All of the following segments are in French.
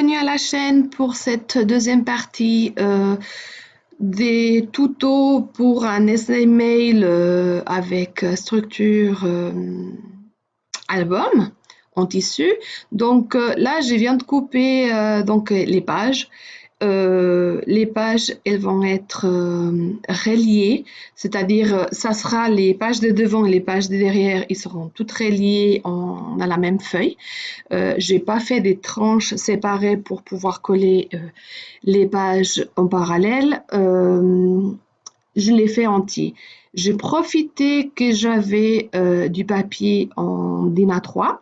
bienvenue à la chaîne pour cette deuxième partie des tutos pour un essai mail avec structure album en tissu. Donc là, je viens de couper les pages. Les pages, elles vont être reliées, c'est-à-dire ça sera les pages de devant et les pages de derrière, ils seront toutes reliées dans la même feuille. J'ai pas fait des tranches séparées pour pouvoir coller les pages en parallèle. Je l'ai fait entier. J'ai profité que j'avais du papier en DIN A3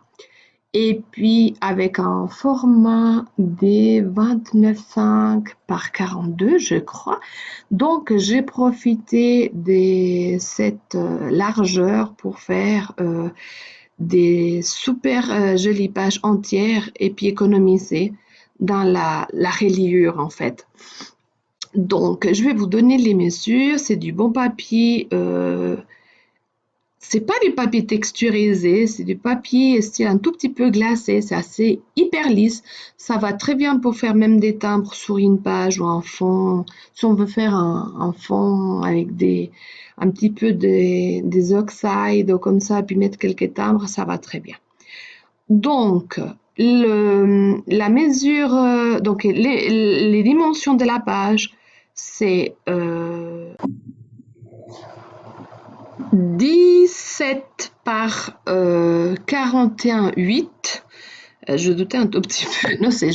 et puis avec un format des 29,5 par 42, je crois. Donc j'ai profité de cette largeur pour faire des super jolies pages entières et puis économiser dans la reliure en fait. Donc je vais vous donner les mesures, c'est du bon papier, c'est pas du papier texturisé, c'est du papier style un tout petit peu glacé, c'est assez hyper lisse, ça va très bien pour faire même des timbres sur une page ou un fond, si on veut faire un fond avec un petit peu des oxydes comme ça, puis mettre quelques timbres, ça va très bien. Donc, la mesure, donc les dimensions de la page, c'est 17 par 41,8. Je doutais un tout petit peu. Non, c'est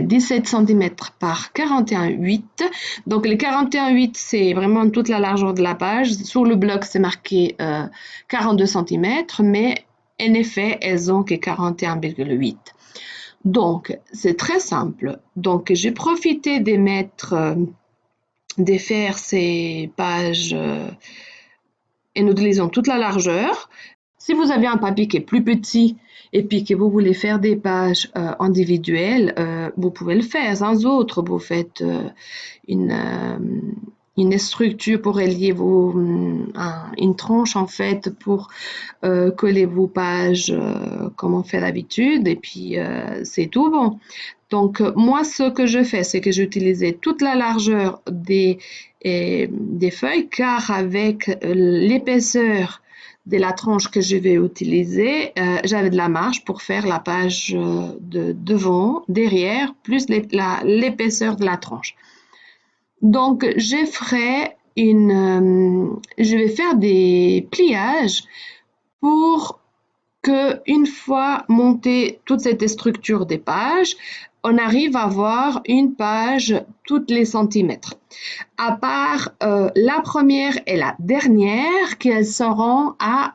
17 cm par 41,8. Donc, les 41,8, c'est vraiment toute la largeur de la page. Sur le bloc, c'est marqué 42 cm, mais en effet, elles ont que 41,8. Donc, c'est très simple. Donc, j'ai profité de faire ces pages en utilisant toute la largeur. Si vous avez un papier qui est plus petit et puis que vous voulez faire des pages individuelles, vous pouvez le faire. Sans autre, vous faites une structure pour relier une tranche en fait pour coller vos pages comme on fait d'habitude et puis c'est tout bon. Donc moi ce que je fais c'est que j'utilisais toute la largeur des feuilles car avec l'épaisseur de la tranche que je vais utiliser, j'avais de la marge pour faire la page de devant, derrière, plus l'épaisseur de la tranche. Donc, je vais faire des pliages pour que, une fois montée toute cette structure des pages, on arrive à avoir une page toutes les centimètres. À part la première et la dernière, qu'elles seront à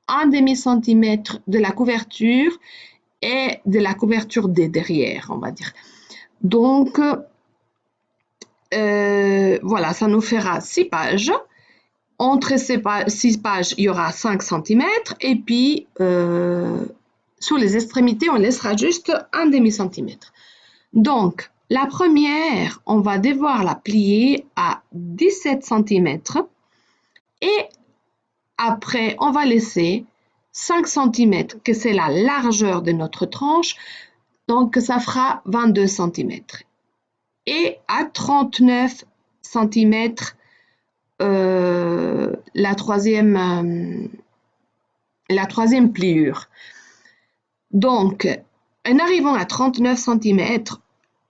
1,5 centimètre de la couverture et de la couverture des derrière, on va dire. Donc, voilà, ça nous fera 6 pages. Entre ces 6 pages, il y aura 5 cm. Et puis, sur les extrémités, on laissera juste 1,5 centimètre. Donc, la première, on va devoir la plier à 17 cm. Et après, on va laisser 5 cm, que c'est la largeur de notre tranche. Donc, ça fera 22 cm. Et à 39 cm, la troisième pliure. Donc, en arrivant à 39 cm,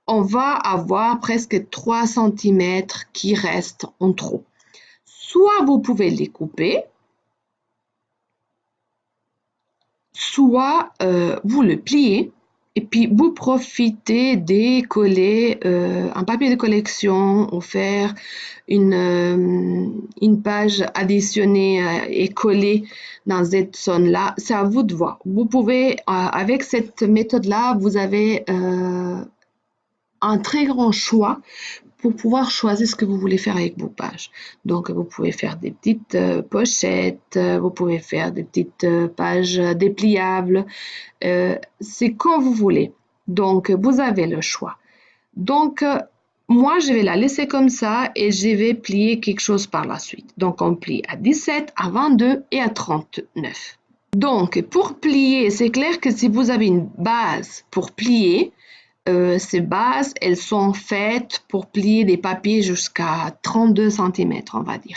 on va avoir presque 3 cm qui restent en trop. Soit vous pouvez les couper, soit vous le pliez et puis vous profitez de coller un papier de collection ou faire une page additionnée et collée dans cette zone-là. C'est à vous de voir. Vous pouvez, avec cette méthode-là, vous avez un très grand choix pour pouvoir choisir ce que vous voulez faire avec vos pages. Donc, vous pouvez faire des petites pochettes, vous pouvez faire des petites pages dépliables. C'est quand vous voulez. Donc, vous avez le choix. Donc, moi, je vais la laisser comme ça et je vais plier quelque chose par la suite. Donc, on plie à 17, à 22 et à 39. Donc, pour plier, c'est clair que si vous avez une base pour plier, ces bases, elles sont faites pour plier des papiers jusqu'à 32 cm, on va dire.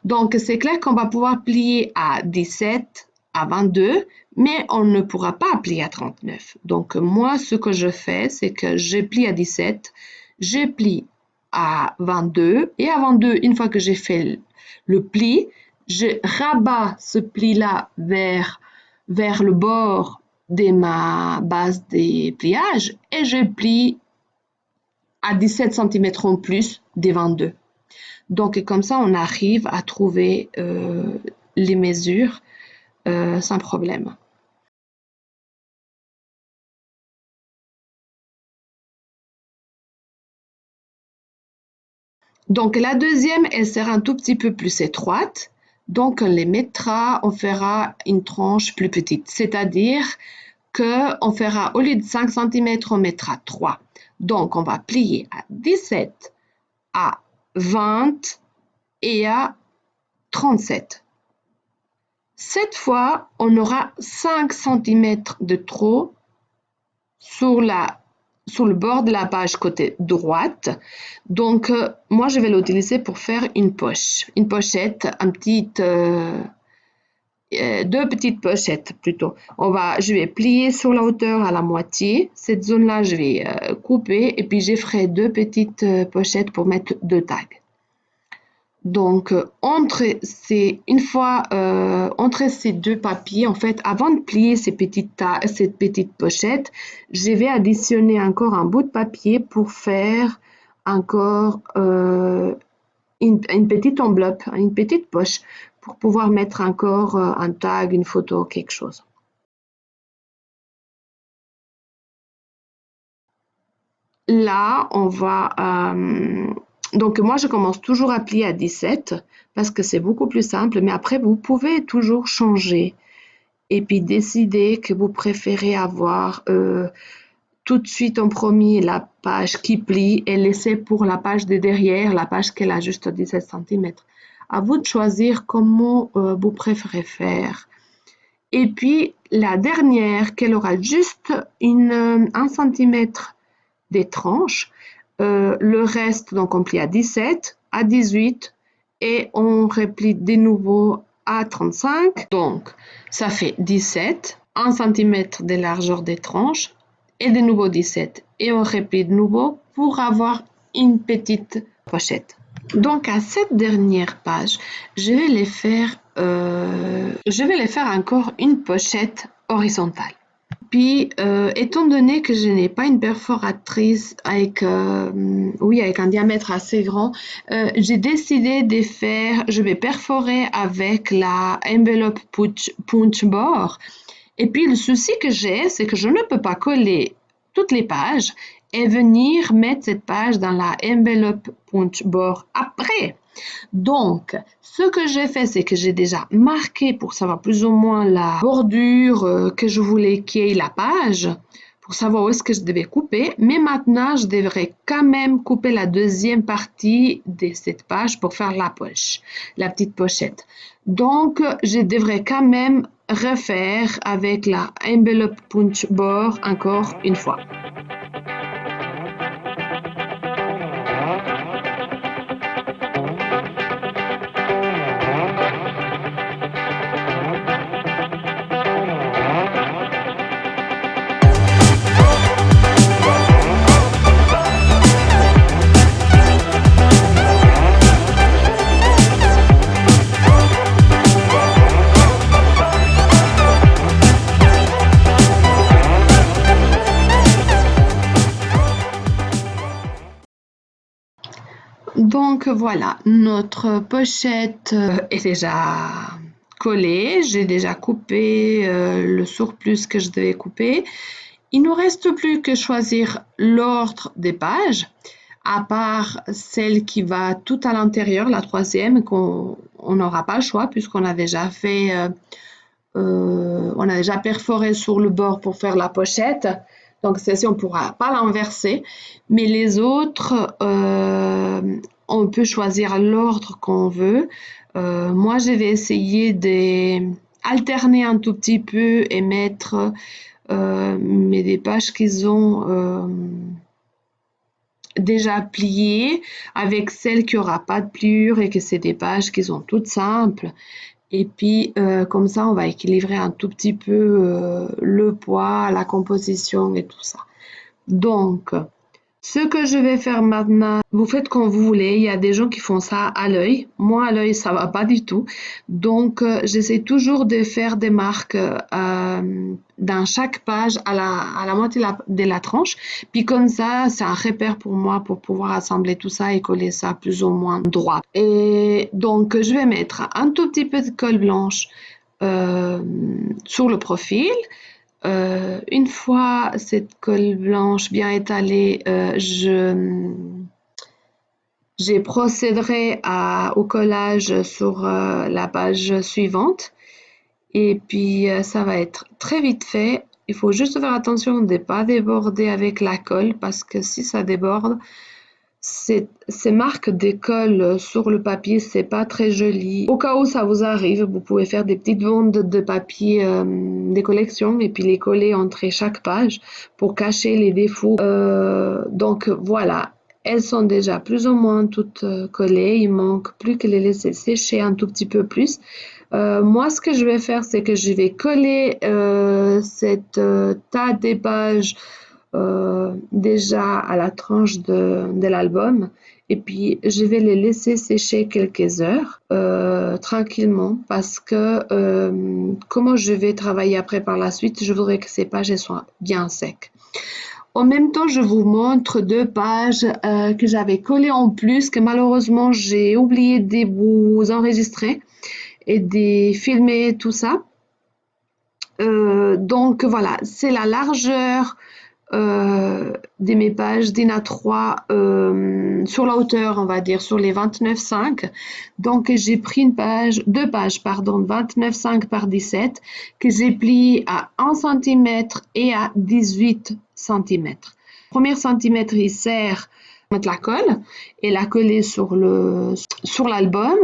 Donc, c'est clair qu'on va pouvoir plier à 17, à 22, mais on ne pourra pas plier à 39. Donc, moi, ce que je fais, c'est que je plie à 17, je plie à 22, et à 22, une fois que j'ai fait le pli, je rabats ce pli-là vers le bord de ma base des pliages et je plie à 17 cm en plus des 22. Donc, comme ça, on arrive à trouver les mesures sans problème. Donc, la deuxième, elle sera un tout petit peu plus étroite. Donc, on les mettra, on fera une tranche plus petite. C'est-à-dire qu'on fera, au lieu de 5 cm, on mettra 3. Donc, on va plier à 17, à 20 et à 37. Cette fois, on aura 5 cm de trop sur le bord de la page côté droite. Donc, moi, je vais l'utiliser pour faire une poche, une pochette, deux petites pochettes plutôt. Je vais plier sur la hauteur à la moitié. Cette zone-là, je vais couper et puis je ferai deux petites pochettes pour mettre deux tags. Donc, entre ces deux papiers, en fait, avant de plier cette petite pochette, je vais additionner encore un bout de papier pour faire encore une petite enveloppe, une petite poche, pour pouvoir mettre encore un tag, une photo, quelque chose. Là, on va... donc, moi, je commence toujours à plier à 17 parce que c'est beaucoup plus simple. Mais après, vous pouvez toujours changer et puis décider que vous préférez avoir tout de suite en premier la page qui plie et laisser pour la page de derrière, la page qu'elle a juste 17 cm. À vous de choisir comment vous préférez faire. Et puis, la dernière, qu'elle aura juste 1 cm des tranches. Le reste, donc on plie à 17, à 18 et on replie de nouveau à 35. Donc, ça fait 17, 1 cm de largeur des tranches et de nouveau 17. Et on replie de nouveau pour avoir une petite pochette. Donc, à cette dernière page, je vais les faire encore une pochette horizontale. Puis, étant donné que je n'ai pas une perforatrice avec un diamètre assez grand, j'ai décidé je vais perforer avec la envelope punch board. Et puis, le souci que j'ai, c'est que je ne peux pas coller toutes les pages et venir mettre cette page dans la envelope punch board après. Donc, ce que j'ai fait, c'est que j'ai déjà marqué pour savoir plus ou moins la bordure que je voulais qu'il y ait la page, pour savoir où est-ce que je devais couper. Mais maintenant, je devrais quand même couper la deuxième partie de cette page pour faire la poche, la petite pochette. Donc, je devrais quand même refaire avec la envelope punch board encore une fois. Donc voilà, notre pochette est déjà collée. J'ai déjà coupé le surplus que je devais couper. Il ne nous reste plus que choisir l'ordre des pages, à part celle qui va tout à l'intérieur, la troisième, qu'on n'aura pas le choix puisqu'on a déjà fait, on a déjà perforé sur le bord pour faire la pochette. Donc celle-ci, on ne pourra pas l'inverser. Mais les autres, on peut choisir l'ordre qu'on veut. Moi, je vais essayer d'alterner un tout petit peu et mettre mais des pages qu'ils ont déjà pliées avec celles qui n'aura pas de pliure et que c'est des pages qui sont toutes simples. Et puis, comme ça, on va équilibrer un tout petit peu le poids, la composition et tout ça. Donc, ce que je vais faire maintenant, vous faites comme vous voulez. Il y a des gens qui font ça à l'œil. Moi, à l'œil, ça va pas du tout. Donc, j'essaie toujours de faire des marques dans chaque page à la moitié de la tranche. Puis comme ça, c'est un repère pour moi pour pouvoir assembler tout ça et coller ça plus ou moins droit. Et donc, je vais mettre un tout petit peu de colle blanche sur le profil. Une fois cette colle blanche bien étalée, j'ai procéderai au collage sur la page suivante. Et puis, ça va être très vite fait. Il faut juste faire attention de ne pas déborder avec la colle parce que si ça déborde, ces marques d'école sur le papier, c'est pas très joli. Au cas où ça vous arrive, vous pouvez faire des petites bandes de papier des collections et puis les coller entre chaque page pour cacher les défauts. Donc voilà, elles sont déjà plus ou moins toutes collées. Il manque plus que les laisser sécher un tout petit peu plus. Moi, ce que je vais faire, c'est que je vais coller cette tas des pages déjà à la tranche de l'album et puis je vais les laisser sécher quelques heures tranquillement parce que comment je vais travailler après par la suite, je voudrais que ces pages soient bien secs. En même temps, je vous montre deux pages que j'avais collées en plus, que malheureusement j'ai oublié de vous enregistrer et de filmer tout ça. Donc voilà, c'est la largeur de mes pages d'In A3 sur la hauteur, on va dire, sur les 29,5. Donc, j'ai pris deux pages, pardon, 29,5 par 17, que j'ai plié à 1 cm et à 18 cm. Le premier centimètre, il sert à mettre la colle et la coller sur l'album.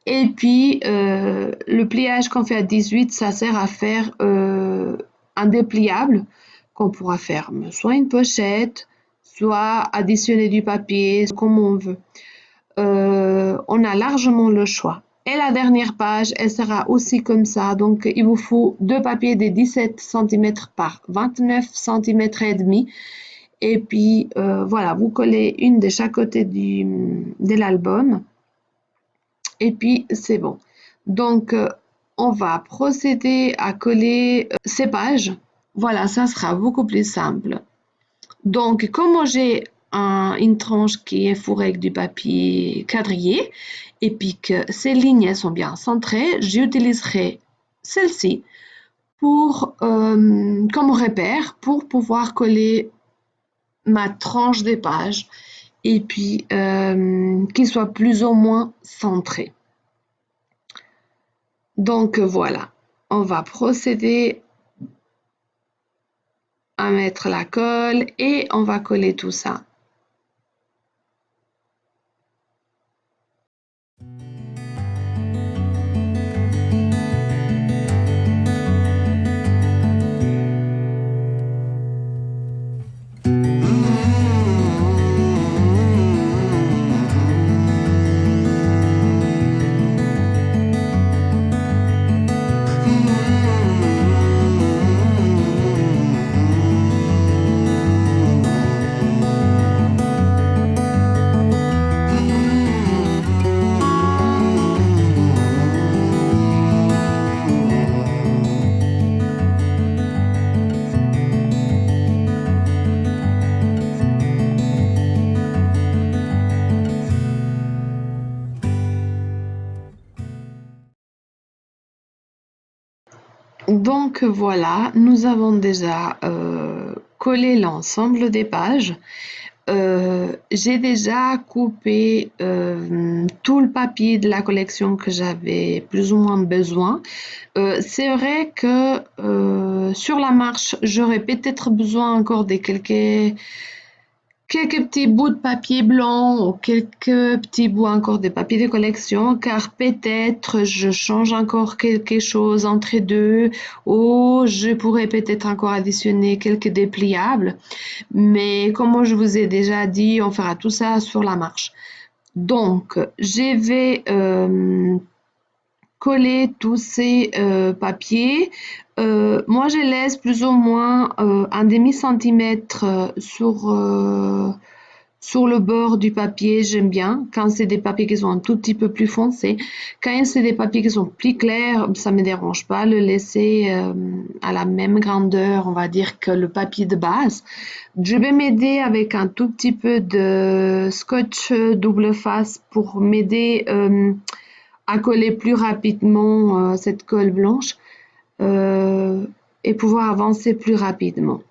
Et puis, le pliage qu'on fait à 18, ça sert à faire un dépliable qu'on pourra faire soit une pochette, soit additionner du papier, comme on veut. On a largement le choix. Et la dernière page, elle sera aussi comme ça. Donc, il vous faut deux papiers de 17 cm par 29 cm et demi. Et puis, voilà, vous collez une de chaque côté de l'album. Et puis, c'est bon. Donc, on va procéder à coller ces pages. Voilà, ça sera beaucoup plus simple. Donc, comme j'ai une tranche qui est fourrée avec du papier quadrillé et puis que ces lignes sont bien centrées, j'utiliserai celle-ci comme repère pour pouvoir coller ma tranche des pages et puis qu'il soit plus ou moins centré. Donc voilà, on va procéder à mettre la colle et on va coller tout ça. Donc voilà, nous avons déjà collé l'ensemble des pages. J'ai déjà coupé tout le papier de la collection que j'avais plus ou moins besoin. C'est vrai que sur la marche, j'aurais peut-être besoin encore de quelques petits bouts de papier blanc ou quelques petits bouts encore de papier de collection, car peut-être je change encore quelque chose entre deux, ou je pourrais peut-être encore additionner quelques dépliables. Mais comme je vous ai déjà dit, on fera tout ça sur la marche. Donc, je vais coller tous ces papiers. Moi, je laisse plus ou moins un demi-centimètre sur le bord du papier. J'aime bien quand c'est des papiers qui sont un tout petit peu plus foncés. Quand c'est des papiers qui sont plus clairs, ça ne me dérange pas de le laisser à la même grandeur, on va dire, que le papier de base. Je vais m'aider avec un tout petit peu de scotch double face pour m'aider à coller plus rapidement cette colle blanche euh, et pouvoir avancer plus rapidement.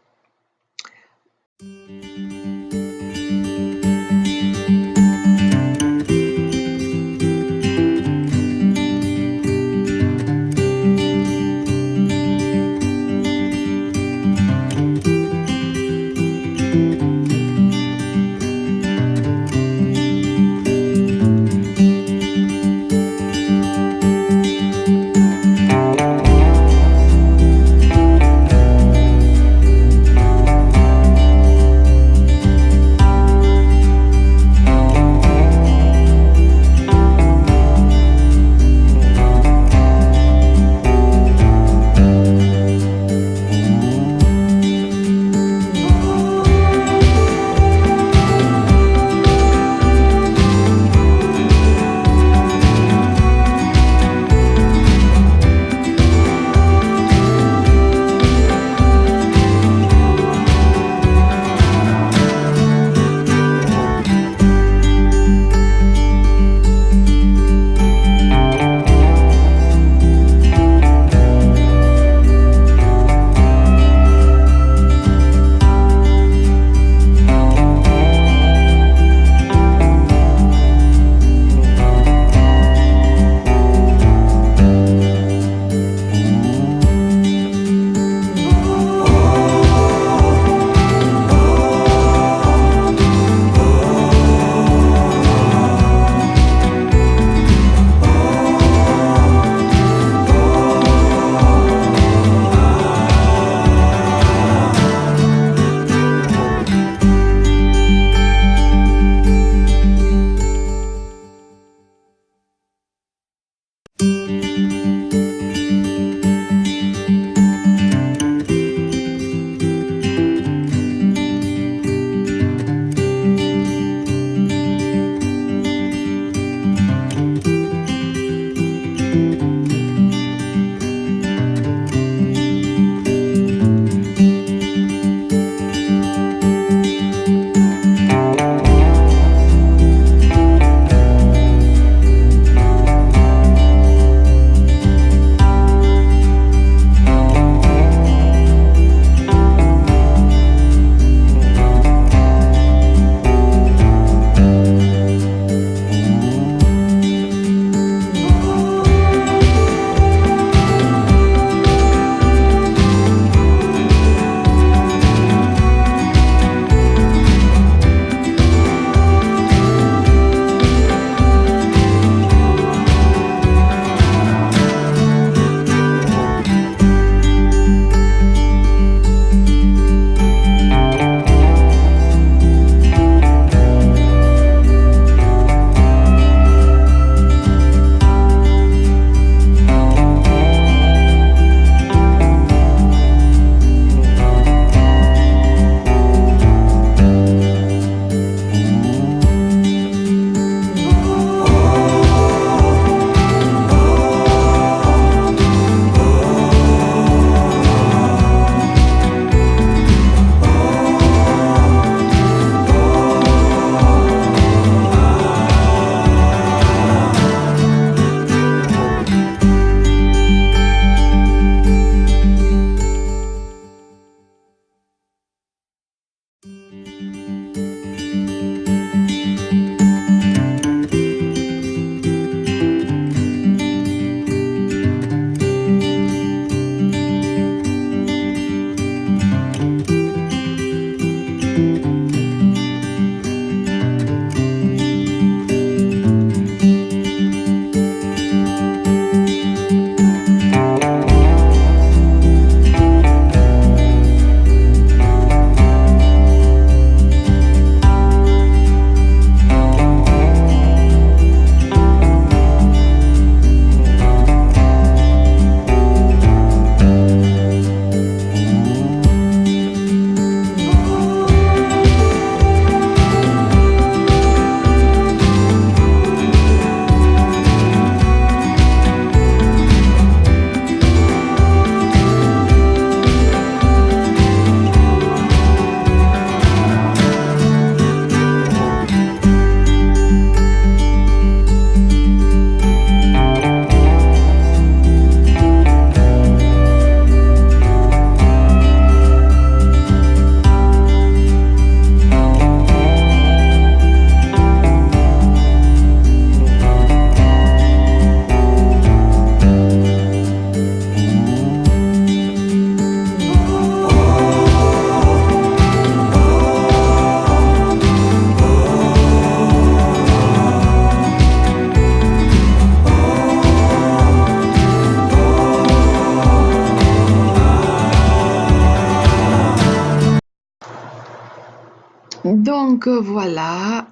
Donc voilà,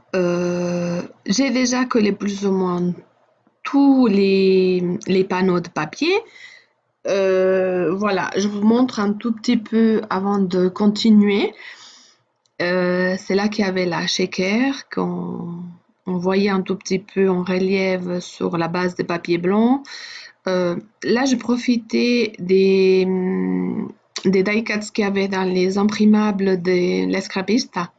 j'ai déjà collé plus ou moins tous les panneaux de papier. Voilà, je vous montre un tout petit peu avant de continuer. C'est là qu'il y avait la shaker qu'on voyait un tout petit peu en relief sur la base de papier blanc. Là, j'ai profité des die cuts qu'il y avait dans les imprimables de l'Escrapista.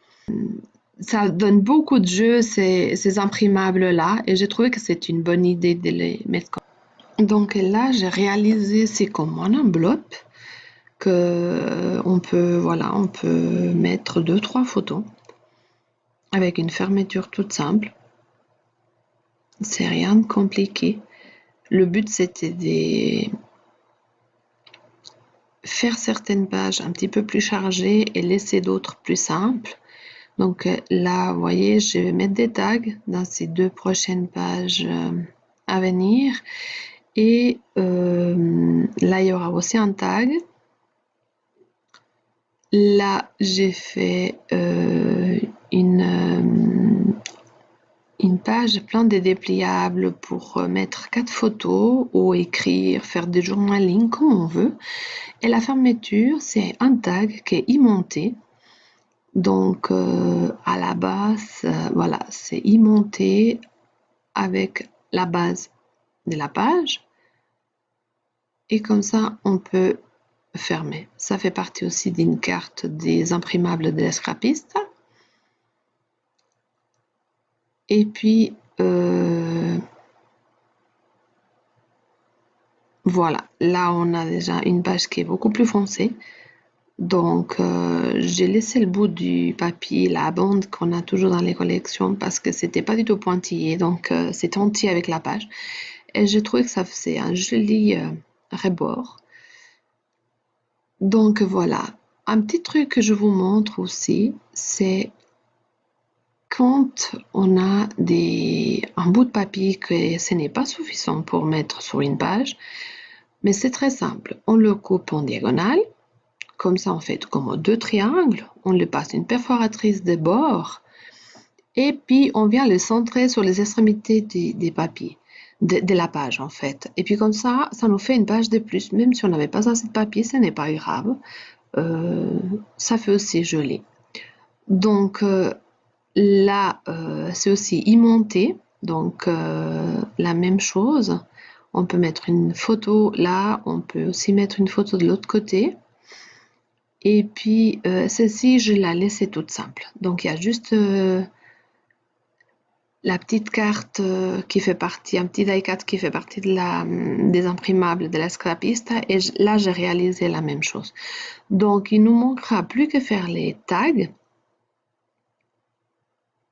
Ça donne beaucoup de jeu, ces imprimables-là, et j'ai trouvé que c'est une bonne idée de les mettre comme. Donc là, j'ai réalisé c'est comme une enveloppe que voilà, on peut mettre deux, trois photos avec une fermeture toute simple. C'est rien de compliqué. Le but, c'était de faire certaines pages un petit peu plus chargées et laisser d'autres plus simples. Donc là, vous voyez, je vais mettre des tags dans ces deux prochaines pages à venir. Et là, il y aura aussi un tag. Là, j'ai fait une page plein de dépliables pour mettre 4 photos ou écrire, faire des journaling comme on veut. Et la fermeture, c'est un tag qui est aimanté. Donc, à la base, voilà, c'est aimanté avec la base de la page. Et comme ça, on peut fermer. Ça fait partie aussi d'une carte des imprimables de l'Escrapista. Et puis, voilà, là on a déjà une page qui est beaucoup plus foncée. Donc, j'ai laissé le bout du papier, la bande qu'on a toujours dans les collections parce que c'était pas du tout pointillé, donc c'est entier avec la page. Et j'ai trouvé que ça faisait un joli rebord. Donc voilà, un petit truc que je vous montre aussi, c'est quand on a un bout de papier que ce n'est pas suffisant pour mettre sur une page, mais c'est très simple. On le coupe en diagonale, comme ça on fait comme deux triangles, on le passe une perforatrice de bord, et puis on vient le centrer sur les extrémités des papiers, de la page en fait. Et puis comme ça nous fait une page de plus. Même si on n'avait pas assez de papier, ce n'est pas grave. Ça fait aussi joli. Donc là, c'est aussi aimanté, donc la même chose. On peut mettre une photo là, on peut aussi mettre une photo de l'autre côté. Et puis celle-ci, je l'ai laissée toute simple. Donc il y a juste la petite carte qui fait partie, un petit die-cut qui fait partie des imprimables de la Scrapista. Et là, j'ai réalisé la même chose. Donc il nous manquera plus que faire les tags.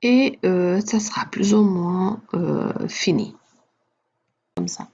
Et ça sera plus ou moins fini. Comme ça.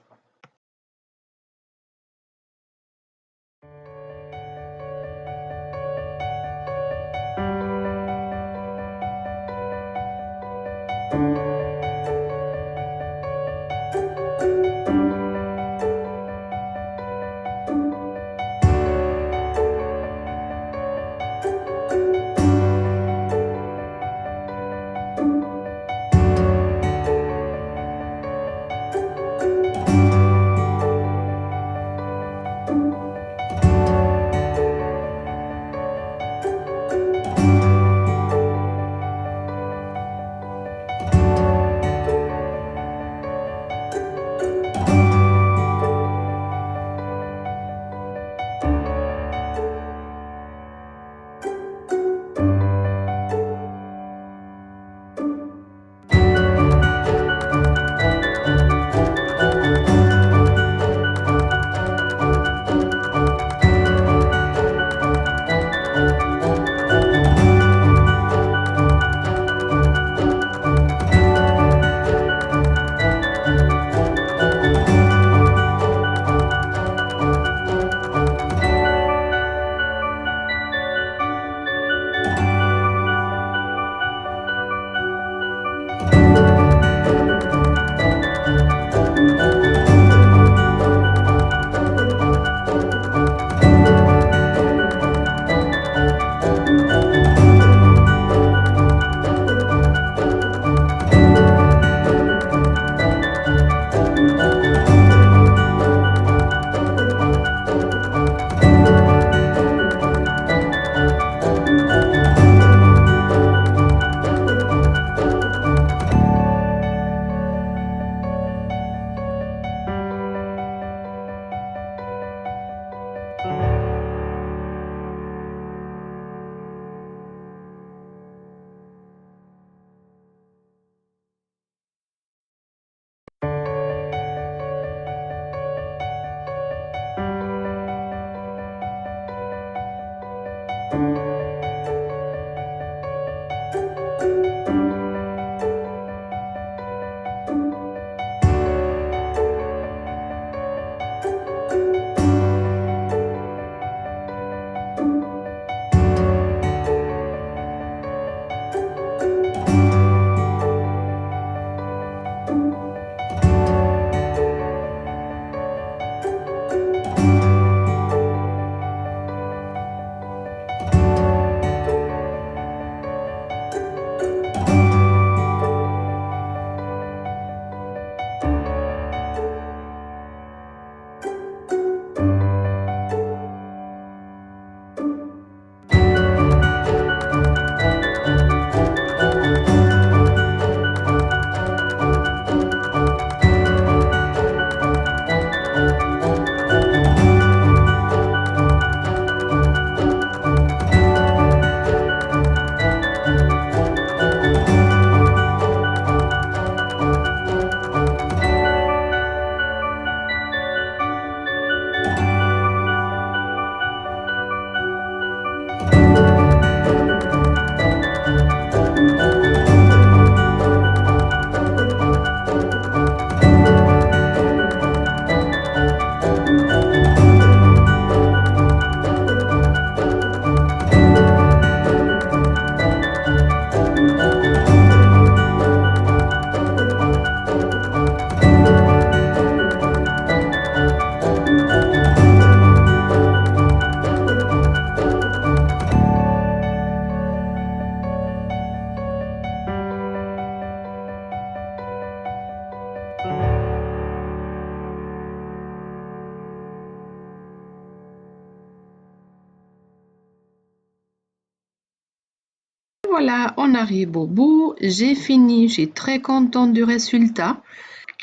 voilà, on arrive au bout. J'ai fini, je suis très contente du résultat.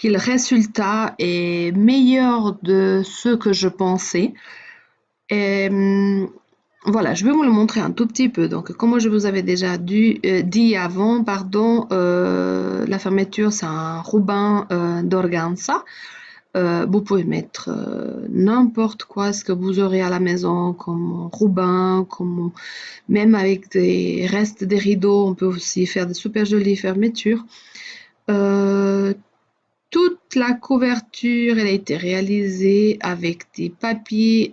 Le résultat est meilleur de ce que je pensais. Et, voilà, je vais vous le montrer un tout petit peu. Donc, comme je vous avais déjà dit avant, pardon, la fermeture, c'est un ruban d'organza. Vous pouvez mettre n'importe quoi, ce que vous aurez à la maison, comme ruban, même avec des restes des rideaux, on peut aussi faire de super jolies fermetures. Toute la couverture, elle a été réalisée avec des papiers,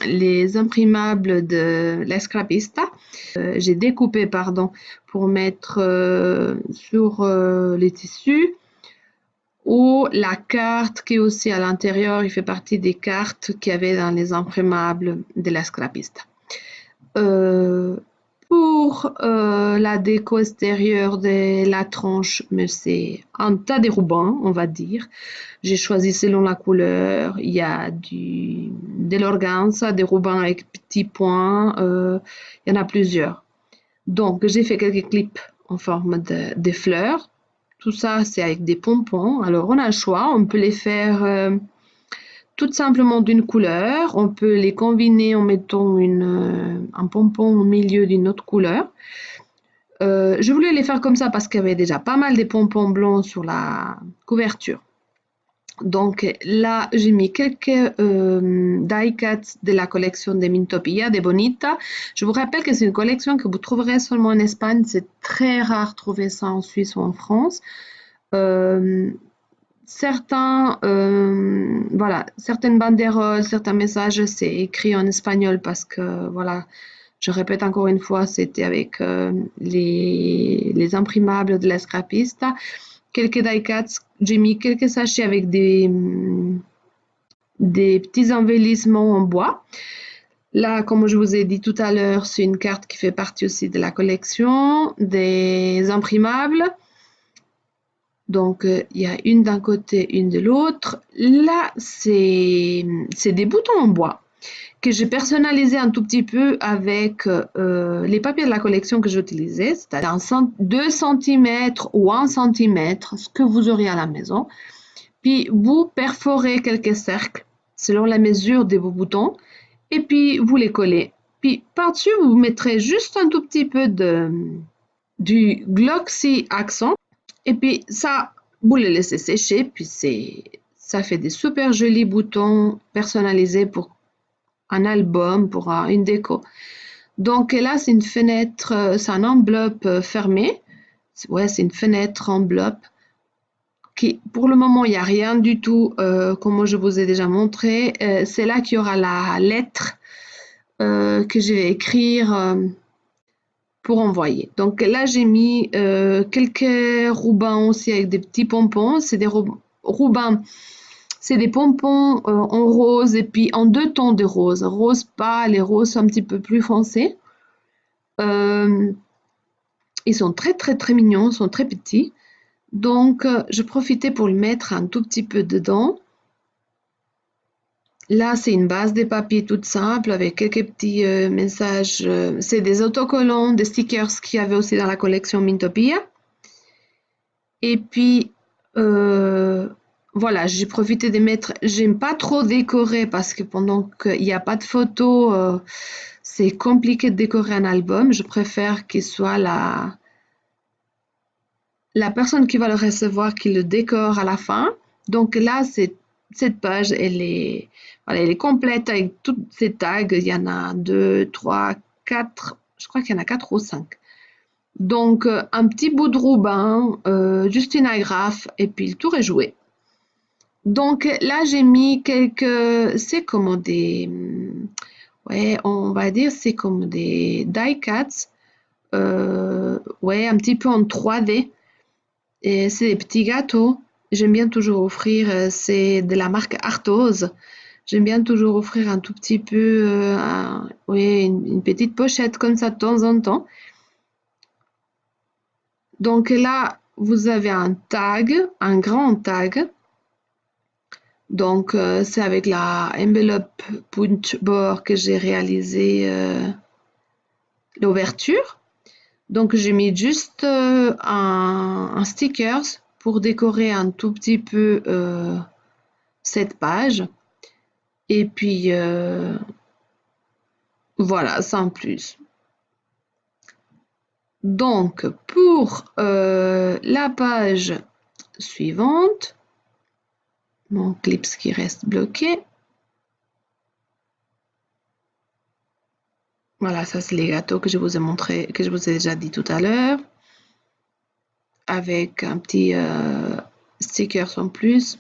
les imprimables de l'Escrapista. J'ai découpé, pardon, pour mettre sur les tissus. Ou la carte qui est aussi à l'intérieur, il fait partie des cartes qu'il y avait dans les imprimables de l'Escrapista. Pour la déco extérieure de la tranche, mais c'est un tas de rubans, on va dire. J'ai choisi selon la couleur. Il y a de l'organza, des rubans avec petits points. Il y en a plusieurs. Donc, j'ai fait quelques clips en forme de fleurs. Tout ça, c'est avec des pompons. Alors, on a le choix. On peut les faire tout simplement d'une couleur. On peut les combiner en mettant un pompon au milieu d'une autre couleur. Je voulais les faire comme ça parce qu'il y avait déjà pas mal de pompons blancs sur la couverture. Donc là, j'ai mis quelques die cuts de la collection de Mintopia, de Bonita. Je vous rappelle que c'est une collection que vous trouverez seulement en Espagne. C'est très rare de trouver ça en Suisse ou en France. Certaines banderoles, certains messages, c'est écrit en espagnol parce que, voilà, je répète encore une fois, c'était avec les imprimables de l'Escrapista. Quelques die-cuts, j'ai mis quelques sachets avec des petits embellissements en bois. Là, comme je vous ai dit tout à l'heure, c'est une carte qui fait partie aussi de la collection des imprimables. Donc, il y a une d'un côté, une de l'autre. Là, c'est des boutons en bois que j'ai personnalisé un tout petit peu avec les papiers de la collection que j'utilisais, c'est-à-dire 2 cm ou 1 cm, ce que vous aurez à la maison. Puis, vous perforez quelques cercles selon la mesure de vos boutons et puis vous les collez. Puis, par-dessus, vous mettrez juste un tout petit peu du Glossy Accent. Et puis ça, vous le laissez sécher, puis ça fait des super jolis boutons personnalisés pour un album, pour une déco. Donc là, c'est une fenêtre, c'est un enveloppe fermée. Ouais, c'est une fenêtre enveloppe qui, pour le moment, il n'y a rien du tout, comme je vous ai déjà montré. C'est là qu'il y aura la lettre que je vais écrire pour envoyer. Donc là, j'ai mis quelques rubans aussi avec des petits pompons. C'est des rubans, c'est des pompons en rose et puis en 2 tons de rose. Rose pâle et rose un petit peu plus foncé. Ils sont très très très mignons, ils sont très petits. Donc, je profitais pour le mettre un tout petit peu dedans. Là, c'est une base de papier toute simple avec quelques petits messages. C'est des autocollants, des stickers qu'il y avait aussi dans la collection Mintopia. Et puis, voilà, j'ai profité de mettre. J'aime pas trop décorer parce que pendant qu'il n'y a pas de photos, c'est compliqué de décorer un album. Je préfère qu'il soit la personne qui va le recevoir qui le décore à la fin. Donc là, cette page, elle est complète avec toutes ces tags. Il y en a 2, 3, 4, je crois qu'il y en a 4 ou 5. Donc, un petit bout de ruban, juste une agrafe, et puis le tour est joué. Donc là, j'ai mis c'est comme ouais, on va dire, c'est comme des die cuts, ouais, un petit peu en 3D. Et c'est des petits gâteaux. J'aime bien toujours offrir, c'est de la marque Arthos. J'aime bien toujours offrir un tout petit peu, oui, une petite pochette comme ça de temps en temps. Donc là, vous avez un tag, un grand tag. Donc c'est avec la envelope punch board que j'ai réalisé l'ouverture. Donc j'ai mis juste un stickers pour décorer un tout petit peu cette page. Et puis voilà, sans plus. Donc pour la page suivante, mon clips qui reste bloqué. Voilà, ça c'est les gâteaux que je vous ai montré, que je vous ai déjà dit tout à l'heure, avec un petit sticker en plus.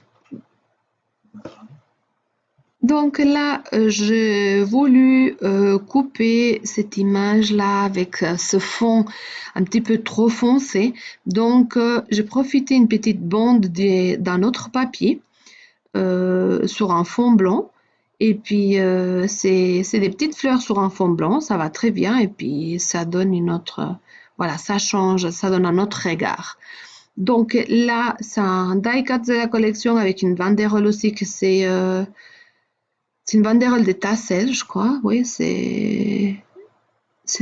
Donc là, j'ai voulu couper cette image-là avec ce fond un petit peu trop foncé. Donc, j'ai profité d'une petite bande d'un autre papier sur un fond blanc. Et puis, c'est des petites fleurs sur un fond blanc, ça va très bien. Et puis, ça donne une autre, voilà, ça change, ça donne un autre regard. Donc là, c'est un die-cut de la collection avec une banderole aussi que c'est une banderole de tassel, je crois. Oui, c'est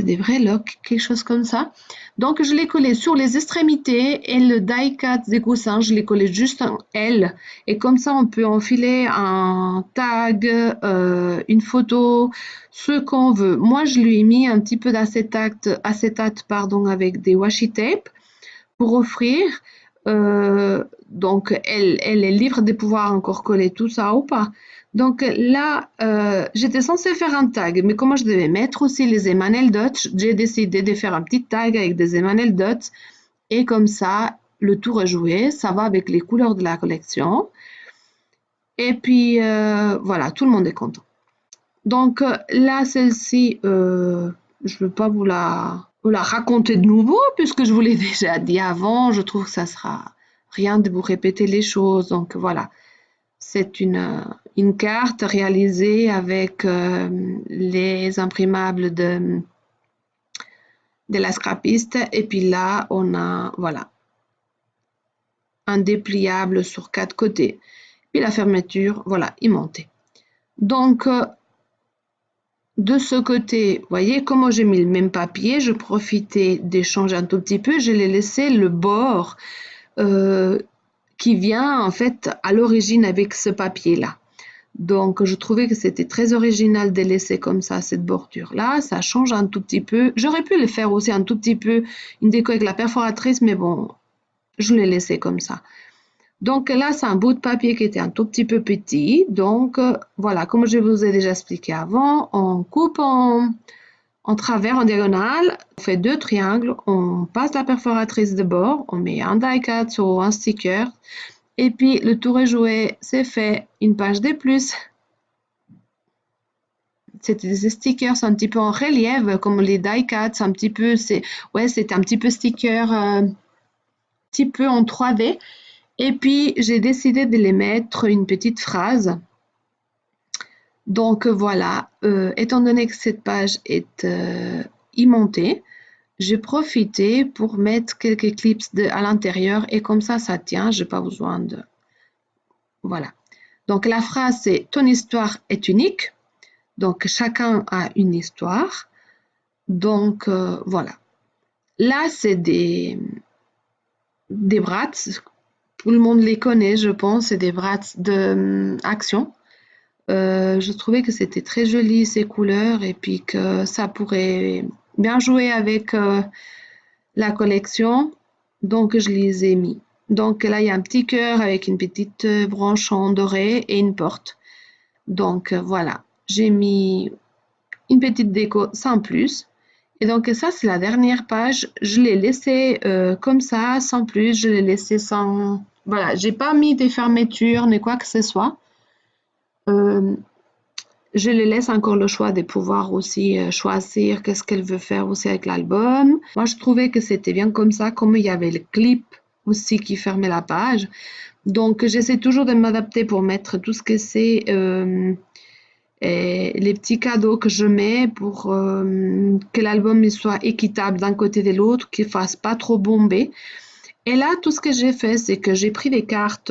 des vrais locks, quelque chose comme ça. Donc, je l'ai collé sur les extrémités et le die-cut des coussins, je l'ai collé juste en L. Et comme ça, on peut enfiler un tag, une photo, ce qu'on veut. Moi, je lui ai mis un petit peu d'acétate, pardon, avec des washi tape pour offrir. Donc, elle est libre de pouvoir encore coller tout ça ou pas. Donc là, j'étais censée faire un tag, mais comment je devais mettre aussi les Emanuel Dots, j'ai décidé de faire un petit tag avec des Emanuel Dots et comme ça, le tour est joué, ça va avec les couleurs de la collection. Et puis, voilà, tout le monde est content. Donc là, celle-ci, je ne veux pas vous la raconter de nouveau, puisque je vous l'ai déjà dit avant. Je trouve que ça sera rien de vous répéter les choses. Donc voilà, c'est une carte réalisée avec les imprimables de la scrapiste. Et puis là, on a voilà, un dépliable sur 4 côtés. Puis la fermeture, voilà, aimantée. Donc, de ce côté, vous voyez comment j'ai mis le même papier, je profitais d'échanger un tout petit peu, je l'ai laissé le bord qui vient en fait à l'origine avec ce papier-là. Donc je trouvais que c'était très original de laisser comme ça cette bordure-là, ça change un tout petit peu. J'aurais pu le faire aussi un tout petit peu, une déco avec la perforatrice, mais bon, je l'ai laissé comme ça. Donc là, c'est un bout de papier qui était un tout petit peu petit. Donc voilà, comme je vous ai déjà expliqué avant, on coupe en travers, en diagonale, on fait 2 triangles, on passe la perforatrice de bord, on met un die-cut ou un sticker, et puis le tour est joué, c'est fait, une page de plus. C'est des stickers un petit peu en relief, comme les die-cuts, un petit peu, c'est un petit peu sticker, un petit peu en 3D. Et puis, j'ai décidé de les mettre une petite phrase. Donc voilà, étant donné que cette page est aimantée, j'ai profité pour mettre quelques clips à l'intérieur et comme ça tient, j'ai pas besoin de... Voilà. Donc la phrase c'est « Ton histoire est unique ». Donc chacun a une histoire. Donc voilà. Là, c'est des brats. Tout le monde les connaît, je pense. C'est des brats d'action. Je trouvais que c'était très joli ces couleurs et puis que ça pourrait bien jouer avec la collection. Donc je les ai mis. Donc là, il y a un petit cœur avec une petite branche en doré et une porte. Donc voilà, j'ai mis une petite déco sans plus. Et donc ça, c'est la dernière page. Je l'ai laissé comme ça, sans plus. Je l'ai laissé sans... Voilà, j'ai pas mis des fermetures ni quoi que ce soit. Je les laisse encore le choix de pouvoir aussi choisir qu'est-ce qu'elle veut faire aussi avec l'album. Moi, je trouvais que c'était bien comme ça, comme il y avait le clip aussi qui fermait la page. Donc, j'essaie toujours de m'adapter pour mettre tout ce que c'est les petits cadeaux que je mets pour que l'album soit équitable d'un côté et de l'autre, qu'il ne fasse pas trop bomber. Et là, tout ce que j'ai fait, c'est que j'ai pris des cartes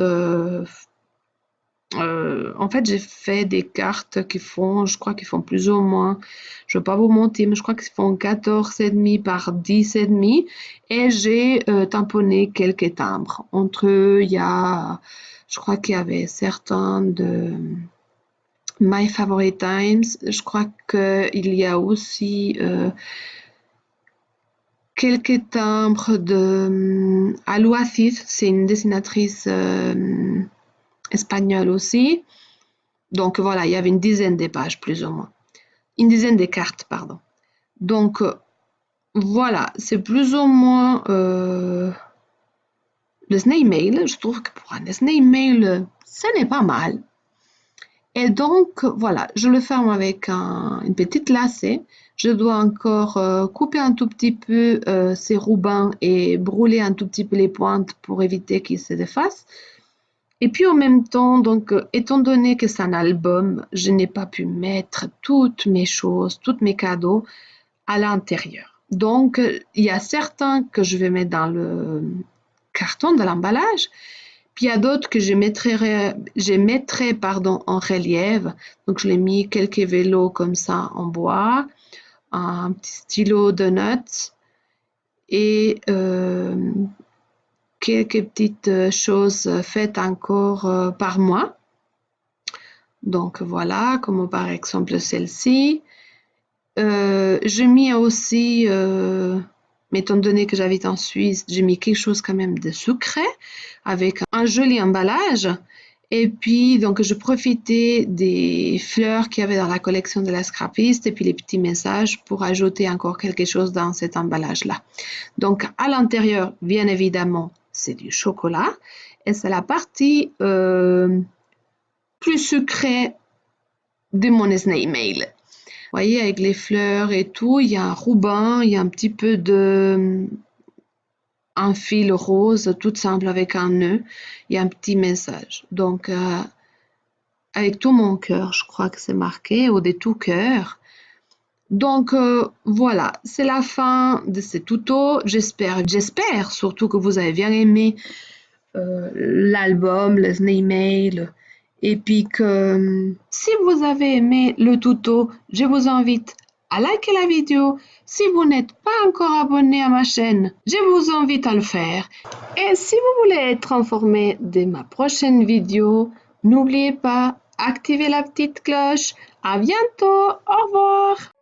En fait, j'ai fait des cartes qui font, je crois qu'ils font plus ou moins, je ne vais pas vous mentir, mais je crois qu'ils font 14,5 par 10,5. Et j'ai tamponné quelques timbres. Entre eux, il y a, je crois qu'il y avait certains de My Favorite Times. Je crois qu'il y a aussi quelques timbres de Alou Assis, c'est une dessinatrice espagnole aussi. Donc voilà, il y avait une dizaine de pages plus ou moins. Une dizaine de cartes, pardon. Donc voilà, c'est plus ou moins le snail mail. Je trouve que pour un snail mail, ça n'est pas mal. Et donc voilà, je le ferme avec une petite lacet. Je dois encore couper un tout petit peu ces rubans et brûler un tout petit peu les pointes pour éviter qu'ils se défassent. Et puis en même temps, donc, étant donné que c'est un album, je n'ai pas pu mettre toutes mes choses, tous mes cadeaux à l'intérieur. Donc, il y a certains que je vais mettre dans le carton de l'emballage, puis il y a d'autres que je mettrai en relief. Donc, je l'ai mis quelques vélos comme ça en bois, un petit stylo de nuts et quelques petites choses faites encore par moi. Donc voilà, comme par exemple celle-ci. J'ai mis aussi, mais étant donné que j'habite en Suisse, j'ai mis quelque chose quand même de sucré avec un joli emballage. Et puis, donc, je profitais des fleurs qu'il y avait dans la collection de la scrapiste et puis les petits messages pour ajouter encore quelque chose dans cet emballage-là. Donc, à l'intérieur, bien évidemment, c'est du chocolat et c'est la partie plus sucrée de mon snail mail. Vous voyez, avec les fleurs et tout, il y a un ruban, il y a un petit peu un fil rose, tout simple avec un nœud, il y a un petit message. Donc, avec tout mon cœur, je crois que c'est marqué, ou des tout cœurs. Donc, voilà, c'est la fin de ce tuto. J'espère surtout que vous avez bien aimé l'album, le snail mail. Et puis que si vous avez aimé le tuto, je vous invite à liker la vidéo. Si vous n'êtes pas encore abonné à ma chaîne, je vous invite à le faire. Et si vous voulez être informé de ma prochaine vidéo, n'oubliez pas, activez la petite cloche. À bientôt, au revoir.